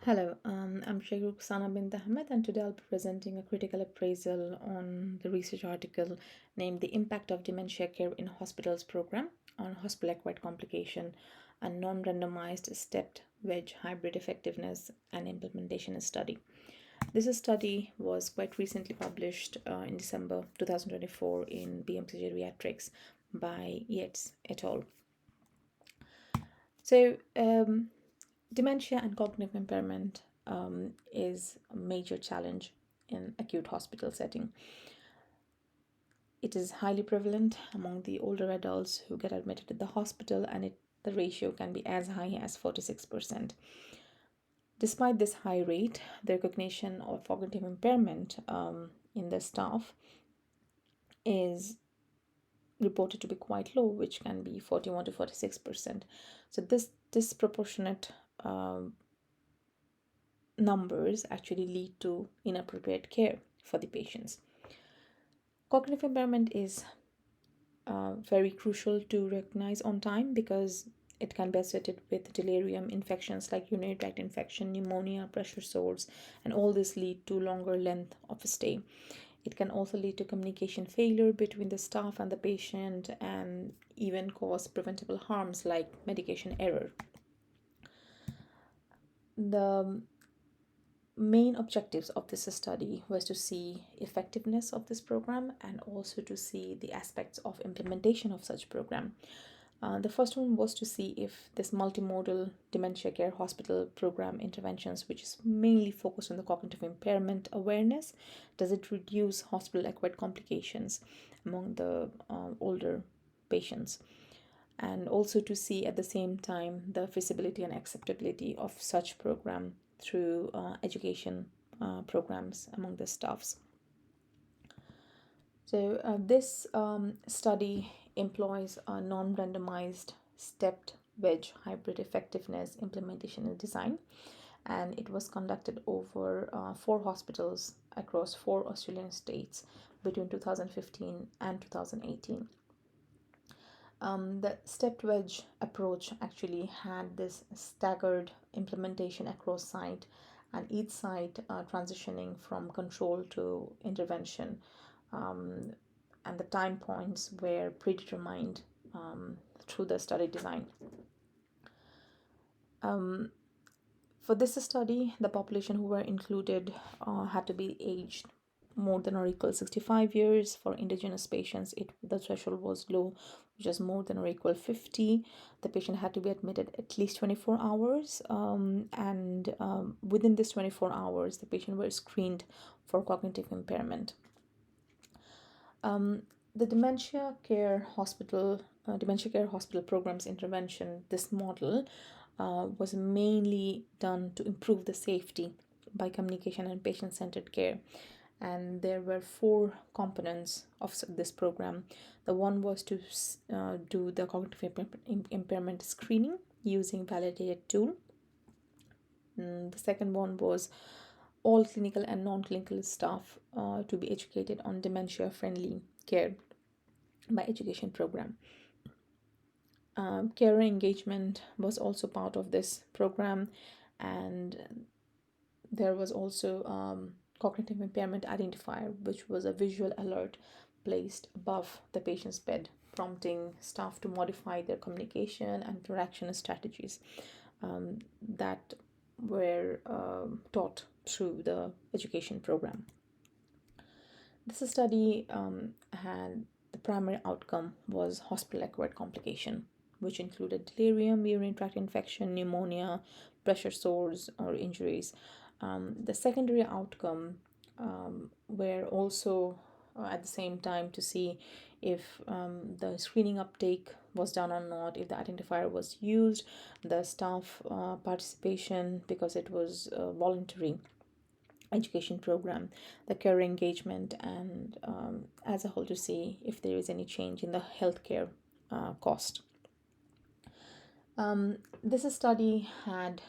Hello, I'm Sheikh Rukhsana bin Ahmed, and today I'll be presenting a critical appraisal on the research article named The Impact of Dementia Care in Hospitals Program on Hospital-Acquired Complication, a non-randomized stepped wedge hybrid effectiveness and implementation study. This study was quite recently published in December 2024 in BMC Geriatrics by Yates et al. So, dementia and cognitive impairment is a major challenge in acute hospital setting. It is highly prevalent among the older adults who get admitted to the hospital, and the ratio can be as high as 46%. Despite this high rate, the recognition of cognitive impairment in the staff is reported to be quite low, which can be 41 to 46%. So this disproportionate numbers actually lead to inappropriate care for the patients. Cognitive impairment is very crucial to recognize on time because it can be associated with delirium, infections like urinary tract infection, pneumonia, pressure sores, and all this lead to longer length of stay. It can also lead to communication failure between the staff and the patient and even cause preventable harms like medication error. The main objectives of this study was to see effectiveness of this program and also to see the aspects of implementation of such program. The first one was to see if this multimodal dementia care hospital program interventions, which is mainly focused on the cognitive impairment awareness, does it reduce hospital acquired complications among the older patients, and also to see at the same time the feasibility and acceptability of such program through education programs among the staffs. So this study employs a non-randomized stepped wedge hybrid effectiveness implementation and design, and it was conducted over 4 hospitals across 4 Australian states between 2015 and 2018. The stepped wedge approach actually had this staggered implementation across site, and each site transitioning from control to intervention, and the time points were predetermined through the study design. For this study, the population who were included had to be aged more than or equal 65 years. For indigenous patients, the threshold was low, which is more than or equal 50. The patient had to be admitted at least 24 hours, and within this 24 hours, the patient were screened for cognitive impairment. The dementia care hospital programs intervention, this model was mainly done to improve the safety by communication and patient-centered care. And there were 4 components of this program. The one was to do the cognitive impairment screening using validated tool. The second one was all clinical and non-clinical staff to be educated on dementia-friendly care by education program. Carer engagement was also part of this program, and there was also cognitive impairment identifier, which was a visual alert placed above the patient's bed, prompting staff to modify their communication and interaction strategies that were taught through the education program. This study had the primary outcome was hospital-acquired complication, which included delirium, urinary tract infection, pneumonia, pressure sores, or injuries. The secondary outcome were also at the same time to see if the screening uptake was done or not, if the identifier was used, the staff participation because it was voluntary education program, the care engagement, and as a whole to see if there is any change in the healthcare cost. This study had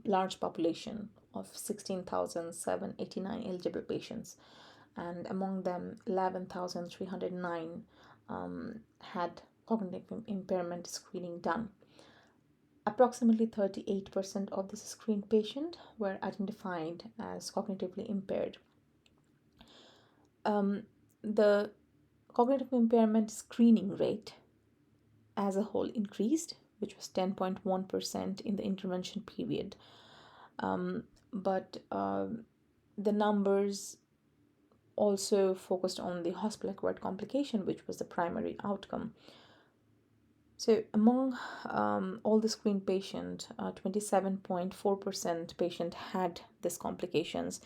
large population of 16,789 eligible patients, and among them 11,309 had cognitive impairment screening done. Approximately 38% of the screened patient were identified as cognitively impaired. The cognitive impairment screening rate as a whole increased, which was 10.1% in the intervention period. But the numbers also focused on the hospital-acquired complication, which was the primary outcome. So among all the screened patient, 27.4% patient had these complications,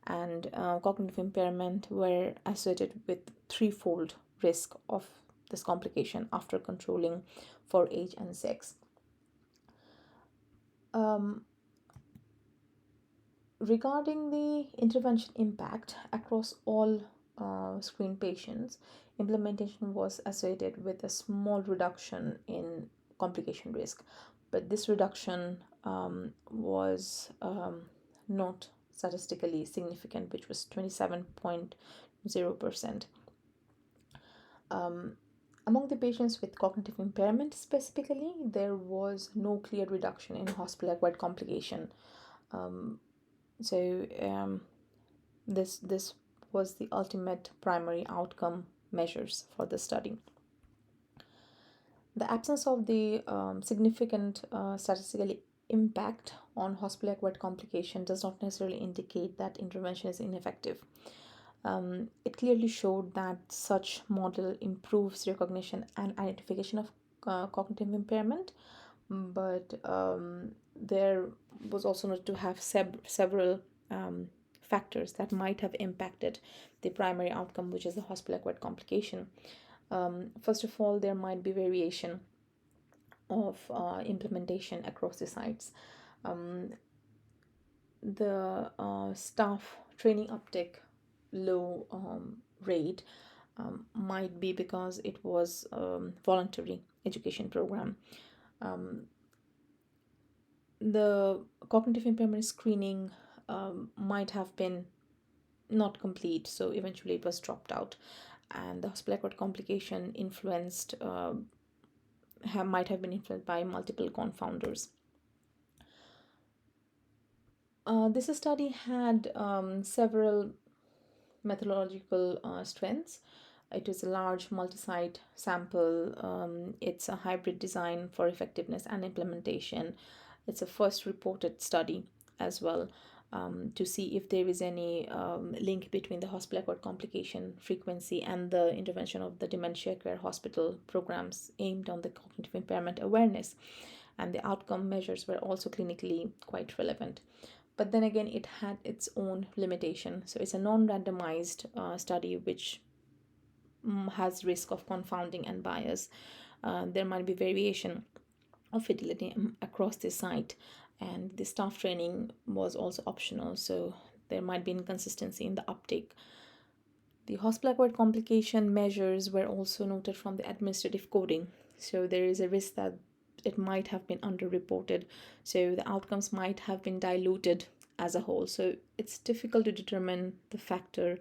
and cognitive impairment were associated with threefold risk of this complication after controlling for age and sex. Regarding the intervention impact across all screen patients, implementation was associated with a small reduction in complication risk, but this reduction was not statistically significant, which was 27.0%. Among the patients with cognitive impairment specifically, there was no clear reduction in hospital-acquired complication. This was the ultimate primary outcome measures for the study. The absence of the significant statistical impact on hospital-acquired complication does not necessarily indicate that intervention is ineffective. It clearly showed that such model improves recognition and identification of cognitive impairment, but there was also not to have several factors that might have impacted the primary outcome, which is the hospital-acquired complication. First of all, there might be variation of implementation across the sites. The staff training uptake low rate might be because it was voluntary education program. The cognitive impairment screening might have been not complete, so eventually it was dropped out, and the hospital-acquired complication influenced might have been influenced by multiple confounders. This study had several methodological strengths. It is a large multi-site sample. It's a hybrid design for effectiveness and implementation. It's a first reported study as well, to see if there is any link between the hospital-acquired complication frequency and the intervention of the dementia care hospital programs aimed on the cognitive impairment awareness. And the outcome measures were also clinically quite relevant. But then again, it had its own limitation. So it's a non-randomized study which has risk of confounding and bias. There might be variation of fidelity across the site, and the staff training was also optional, so there might be inconsistency in the uptake. The hospital-acquired complication measures were also noted from the administrative coding, so there is a risk that it might have been underreported, so the outcomes might have been diluted as a whole. So it's difficult to determine the factor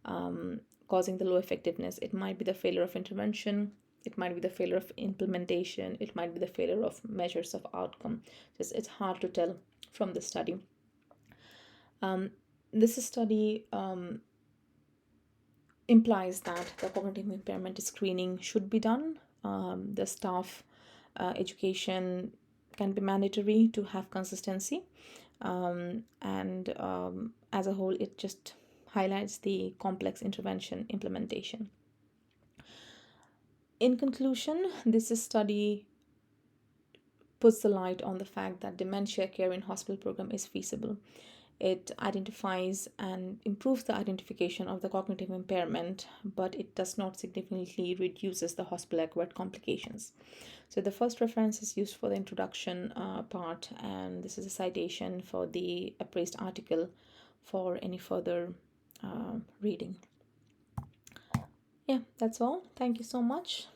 causing the low effectiveness. It might be the failure of intervention, it might be the failure of implementation, it might be the failure of measures of outcome. Just it's hard to tell from the study. This study implies that the cognitive impairment screening should be done. The staff education can be mandatory to have consistency, and as a whole, it just highlights the complex intervention implementation. In conclusion, this study puts the light on the fact that dementia care in hospital program is feasible. It identifies and improves the identification of the cognitive impairment, but it does not significantly reduces the hospital-acquired complications. So the first reference is used for the introduction part, and this is a citation for the appraised article for any further reading. Yeah, that's all. Thank you so much.